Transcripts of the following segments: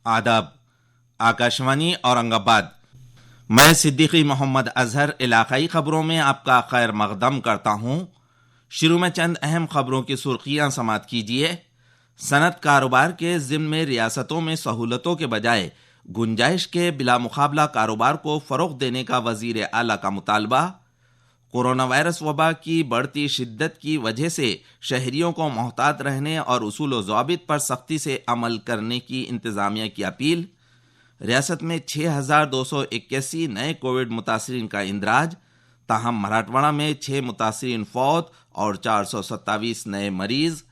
आदाब। आकाशवाणी औरंगाबाद। मैं सिद्दीकी मोहम्मद अजहर इलाकाई खबरों में आपका खैर मकदम करता हूँ। शुरू में चंद अहम खबरों की सुर्खियां समाअत कीजिए। सनत कारोबार के ज़िम्न में रियासतों में सहूलतों के बजाय गुंजाइश के बिला मुकाबला कारोबार को फ़रोग़ देने का वज़ीर आला का मुतालबा। कोरोना वायरस वबा की बढ़ती शिद्दत की वजह से शहरियों को मोहतात रहने और उसूल व ज़वाबित पर सख्ती से अमल करने की इंतज़ामिया की अपील। रियासत में 6,281 नए कोविड मुतासरीन का इंदराज, ताहम मराठवाड़ा में 6 मुतासरीन फौत और 427 नए मरीज।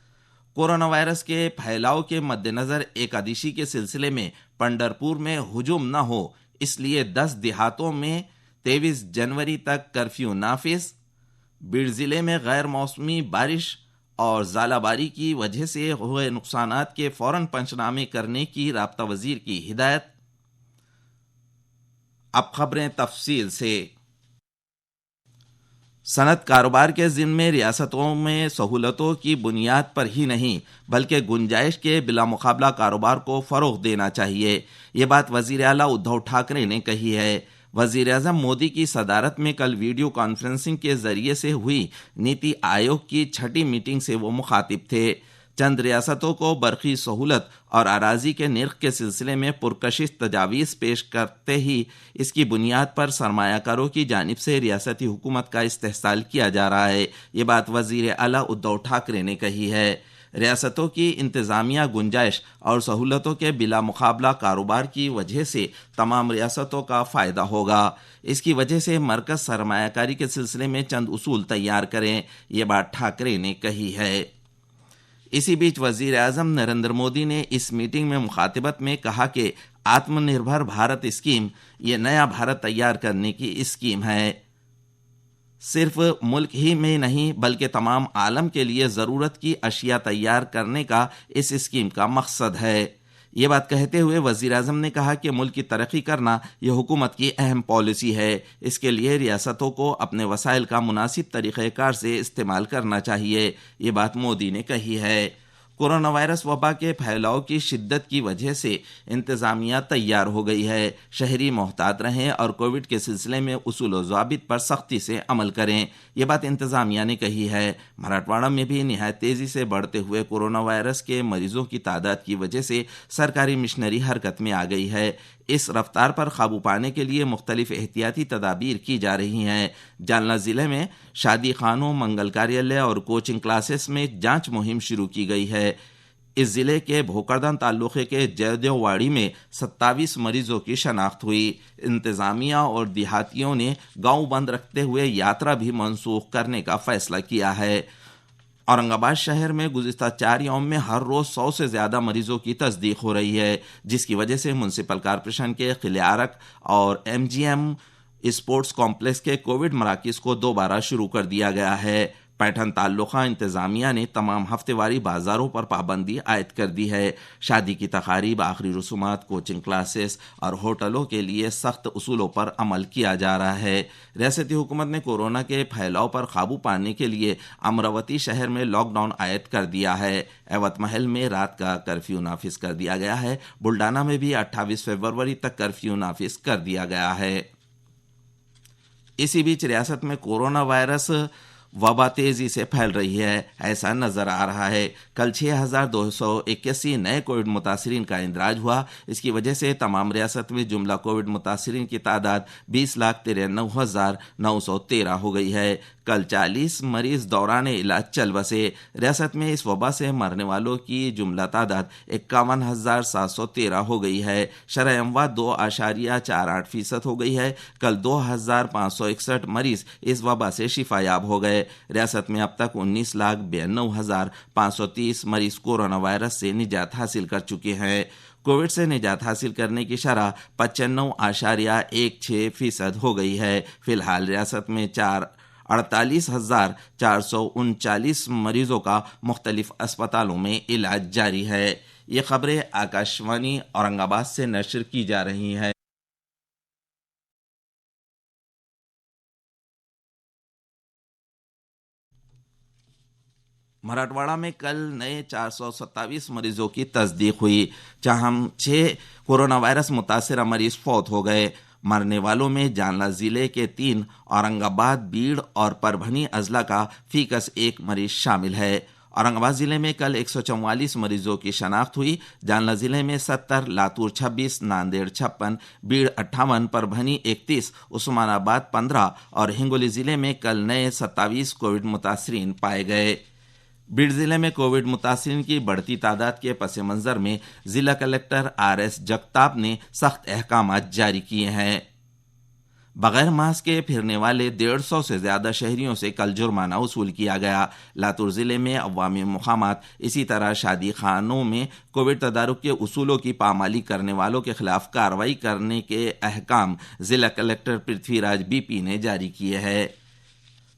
कोरोना वायरस के फैलाव के मद्देनज़र एकादशी के सिलसिले में पंढरपुर में हुजूम न हो, इसलिए 10 देहातों में 23 जनवरी तक कर्फ्यू नाफिज। बीड़ जिले में गैर मौसमी बारिश और ज़ालाबारी की वजह से हुए नुकसानात के फौरन पंचनामे करने की राब्ता वजीर की हिदायत। अब खबरें तफसील से। सनत कारोबार के ज़िम्न में रियासतों में सहूलतों की बुनियाद पर ही नहीं बल्कि गुंजाइश के बिला मुकाबला कारोबार को फ़रोग़ देना चाहिए। ये बात वज़ीर आला उद्धव ठाकरे ने कही है। वज़ीर आज़म मोदी की सदारत में कल वीडियो कॉन्फ्रेंसिंग के ज़रिए से हुई नीति आयोग की 6ठी मीटिंग से वो मुखातिब थे। चंद रियासतों को बरक़ी सहूलत और अराजी के निर्ख के सिलसिले में पुरकशिश तजावीज़ पेश करते ही इसकी बुनियाद पर सरमायाकारों की जानिब से रियासती हुकूमत का इस्तेहसाल किया जा रहा है। ये बात वज़ीर आला उद्धव ठाकरे ने कही है। रियासतों की इंतज़ामिया गुंजाइश और सहूलतों के बिला मुकाबला कारोबार की वजह से तमाम रियासतों का फ़ायदा होगा। इसकी वजह से मरकज़ सरमायाकारी के सिलसिले में चंद उसूल तैयार करें, ये बात ठाकरे ने कही है। इसी बीच वज़ीर आज़म नरेंद्र मोदी ने इस मीटिंग में मुखातिबत में कहा कि आत्मनिर्भर भारत स्कीम ये नया भारत तैयार करने की स्कीम है। सिर्फ मुल्क ही में नहीं बल्कि तमाम आलम के लिए ज़रूरत की अशिया तैयार करने का इस स्कीम का मकसद है। ये बात कहते हुए वज़ीर आज़म ने कहा कि मुल्क की तरक्की करना यह हुकूमत की अहम पॉलिसी है। इसके लिए रियासतों को अपने वसाइल का मुनासिब तरीक़ेकार से इस्तेमाल करना चाहिए। ये बात मोदी ने कही है। कोरोना वायरस वबा के फैलाव की शिद्दत की वजह से इंतज़ामिया तैयार हो गई है। शहरी मोहतात रहें और कोविड के सिलसिले में उसूल व ज़वाबित पर सख्ती से अमल करें, ये बात इंतज़ामिया ने कही है। मराठवाड़ा में भी निहायत तेज़ी से बढ़ते हुए कोरोना वायरस के मरीजों की तादाद की वजह से सरकारी मिशनरी हरकत में आ गई है। इस रफ्तार पर काबू पाने के लिए मुख्तलिफ एहतियाती तदाबीर की जा रही हैं। जालना ज़िले में शादी खानों, मंगल कार्यालय और कोचिंग क्लासेस में जांच मुहिम शुरू की गई है। इस ज़िले के भोकरदन ताल्लुक़े के जयदेववाड़ी में 27 मरीजों की शनाख्त हुई। इंतज़ामिया और देहातियों ने गांव बंद रखते हुए यात्रा भी मनसूख करने का फैसला किया है। औरंगाबाद शहर में गुज़िस्ता 4 यौम में हर रोज़ 100 से ज़्यादा मरीजों की तस्दीक हो रही है, जिसकी वजह से म्युनिसिपल कॉरपोरेशन के खिलियारक और MGM स्पोर्ट्स कॉम्प्लेक्स के कोविड मराकिज़ को दोबारा शुरू कर दिया गया है। पैठन ताल्लुक़ा इंतज़ामिया ने तमाम हफ्तेवारी बाज़ारों पर पाबंदी आयद कर दी है। शादी की तकारीब, आखिरी रसूमात, कोचिंग क्लासेस और होटलों के लिए सख्त उसूलों पर अमल किया जा रहा है। रियासती हुकूमत ने कोरोना के फैलाव पर काबू पाने के लिए अमरावती शहर में लॉकडाउन आयद कर दिया है। एवत महल में रात का कर्फ्यू नाफिज कर दिया गया है। बुल्डाना में भी 28 फरवरी तक कर्फ्यू नाफिज कर दिया गया है। इसी बीच रियासत में कोरोना वायरस वबा तेज़ी से फैल रही है, ऐसा नज़र आ रहा है। कल 6,281 नए कोविड मुतासरीन का इंदराज हुआ। इसकी वजह से तमाम रियासत में जुमला कोविड मुतासरीन की तादाद 20,93,913 हो गई है। कल 40 मरीज दौरान इलाज चल बसे। रियासत में इस वबा से मरने वालों की जुमला तादाद 51,713 हो गई है। शरह अमवात 2.48% हो गई है। कल 2,561 मरीज इस वबा से शिफायाब हो गए। रियासत में अब तक 19,92,530 मरीज कोरोना वायरस से निजात हासिल कर चुके हैं। कोविड से निजात हासिल करने की शरह 95.16% हो गई है। फिलहाल रियासत में 48,439 मरीजों का मुख्तलिफ अस्पतालों में इलाज जारी है। ये खबरें आकाशवाणी औरंगाबाद से नशर की जा रही हैं। مراٹھواڑہ میں کل نئے 427 مریضوں کی تصدیق ہوئی، جہاں 6 کورونا وائرس متاثرہ مریض فوت ہو گئے۔ مرنے والوں میں جانلا ضلع کے 3، اورنگ آباد، بیڑ اور پربھنی اضلاع کا فی کس 1 مریض شامل ہے۔ اورنگ آباد ضلع میں کل 144 مریضوں کی شناخت ہوئی، جانلا ضلع میں 70، لاتور 26، ناندیڑ 56، بیڑ 58، پربھنی 31، عثمان آباد 15 اور ہنگولی ضلع میں کل نئے 27 کووڈ متاثرین پائے گئے۔ بیڑ ضلع میں کووڈ متاثرین کی بڑھتی تعداد کے پس منظر میں ضلع کلکٹر RS جگتاپ نے سخت احکامات جاری کیے ہیں۔ بغیر ماسک کے پھرنے والے 150 سے زیادہ شہریوں سے کل جرمانہ وصول کیا گیا۔ لاتور ضلع میں عوامی مقامات، اسی طرح شادی خانوں میں کووڈ تدارک کے اصولوں کی پامالی کرنے والوں کے خلاف کارروائی کرنے کے احکام ضلع کلکٹر پرتھوی راج BP نے جاری کیے ہیں۔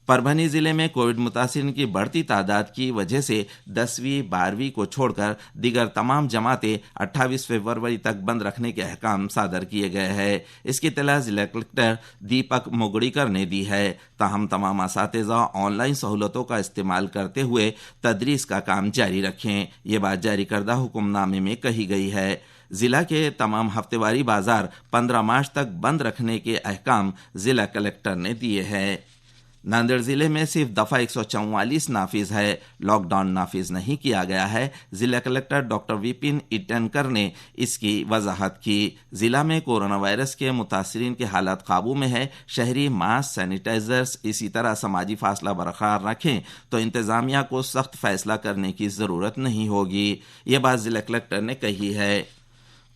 پربھنی ضلع میں کووڈ متاثرین کی بڑھتی تعداد کی وجہ سے 10ویں 12ویں کو چھوڑ کر دیگر تمام جماعتیں 28 فروری تک بند رکھنے کے احکام صادر کیے گئے ہیں۔ اس کی اطلاع ضلع کلکٹر دیپک موگڑیکر نے دی ہے۔ تاہم تمام اساتذہ آن لائن سہولتوں کا استعمال کرتے ہوئے تدریس کا کام جاری رکھیں، یہ بات جاری کردہ حکم نامے میں کہی گئی ہے۔ ضلع کے تمام ہفتے واری بازار 15 مارچ تک بند رکھنے کے احکام ضلع کلکٹر نے دیے ہیں۔ ناندیڑ ضلع میں صرف دفعہ 144 نافذ ہے، لاک ڈاؤن نافذ نہیں کیا گیا ہے۔ ضلع کلکٹر ڈاکٹر وپن ایٹنکر نے اس کی وضاحت کی۔ ضلع میں کورونا وائرس کے متاثرین کی حالت قابو میں ہے، شہری ماسک، سینیٹائزرز، اسی طرح سماجی فاصلہ برقرار رکھیں تو انتظامیہ کو سخت فیصلہ کرنے کی ضرورت نہیں ہوگی، یہ بات ضلع کلکٹر نے کہی ہے۔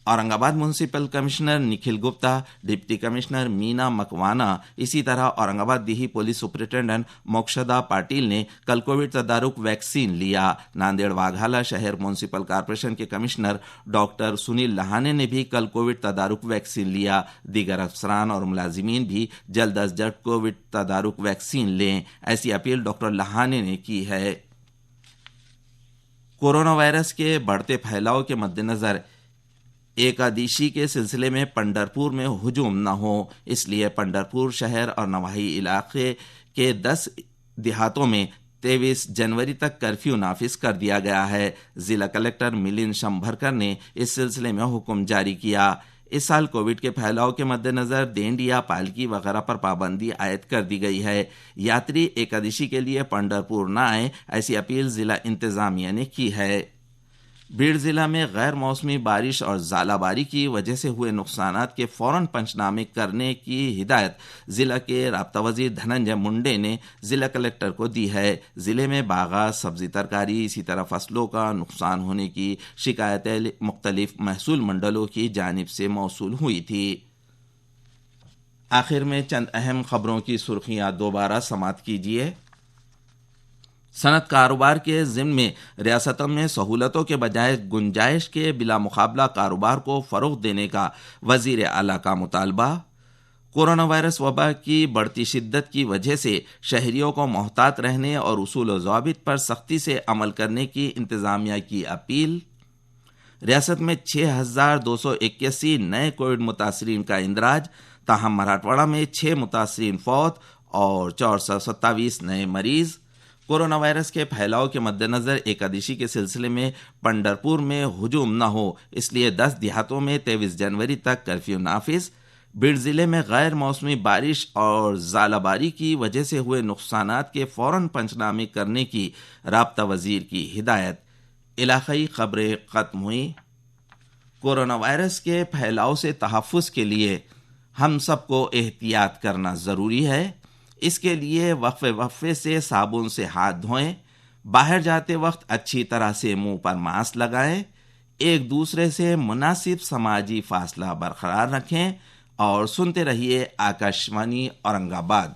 Aurangabad municipal commissioner Nikhil Gupta, deputy commissioner Meena Makwana, اسی طرح اورنگ آباد دیہی پولیس سپرنٹینڈنٹ موکشدا پاٹل نے کل کووڈ تدارک ویکسین لیا۔ ناندیڑ واگھالا شہر میونسپل کارپوریشن کے کمشنر ڈاکٹر سنیل لہانے نے بھی کل کووڈ تدارک ویکسین لیا۔ دیگر افسران اور ملازمین بھی جلد از جلد کووڈ تدارک ویکسین لیں، ایسی اپیل ڈاکٹر لہانے نے کی ہے۔ کورونا وائرس کے بڑھتے پھیلاؤ کے مد نظر ایکادشی کے سلسلے میں پنڈھرپور میں ہجوم نہ ہو، اس لیے پنڈھرپور شہر اور نواحی علاقے کے 10 دیہاتوں میں 23 جنوری تک کرفیو نافذ کر دیا گیا ہے۔ ضلع کلکٹر ملند شمبھرکر نے اس سلسلے میں حکم جاری کیا۔ اس سال کووڈ کے پھیلاؤ کے مد نظر ڈینڈیا، پالکی وغیرہ پر پابندی عائد کر دی گئی ہے۔ یاتری ایکادشی کے لیے پنڈھرپور نہ آئیں، ایسی اپیل ضلع انتظامیہ نے کی ہے۔ بیڑ ضلع میں غیر موسمی بارش اور ژالہ باری کی وجہ سے ہوئے نقصانات کے فوراً پنچنامے کرنے کی ہدایت ضلع کے رابطہ وزیر دھننجے منڈے نے ضلع کلکٹر کو دی ہے۔ ضلع میں باغات، سبزی ترکاری، اسی طرح فصلوں کا نقصان ہونے کی شکایتیں مختلف محصول منڈلوں کی جانب سے موصول ہوئی تھی۔ آخر میں چند اہم خبروں کی سرخیاں دوبارہ سماعت کیجیے۔ صنعت کاروبار کے ضمن میں ریاستوں میں سہولتوں کے بجائے گنجائش کے بلا مقابلہ کاروبار کو فروغ دینے کا وزیر اعلیٰ کا مطالبہ۔ کورونا وائرس وبا کی بڑھتی شدت کی وجہ سے شہریوں کو محتاط رہنے اور اصول و ضوابط پر سختی سے عمل کرنے کی انتظامیہ کی اپیل۔ ریاست میں 6281 نئے کووڈ متاثرین کا اندراج، تاہم مراٹھواڑہ میں 6 متاثرین فوت اور 427 نئے مریض۔ کورونا وائرس کے پھیلاؤ کے مد نظر ایکادشی کے سلسلے میں پنڈھرپور میں ہجوم نہ ہو، اس لیے 10 دیہاتوں میں 23 جنوری تک کرفیو نافذ۔ بیڑ ضلع میں غیر موسمی بارش اور ژالہ باری کی وجہ سے ہوئے نقصانات کے فوراً پنچنامے کرنے کی رابطہ وزیر کی ہدایت۔ علاقائی خبریں ختم ہوئیں۔ کورونا وائرس کے پھیلاؤ سے تحفظ کے لیے ہم سب کو احتیاط کرنا ضروری ہے۔ اس کے لیے وقفے سے صابن سے ہاتھ دھوئیں، باہر جاتے وقت اچھی طرح سے منہ پر ماسک لگائیں، ایک دوسرے سے مناسب سماجی فاصلہ برقرار رکھیں اور سنتے رہیے آکاشوانی اورنگ آباد۔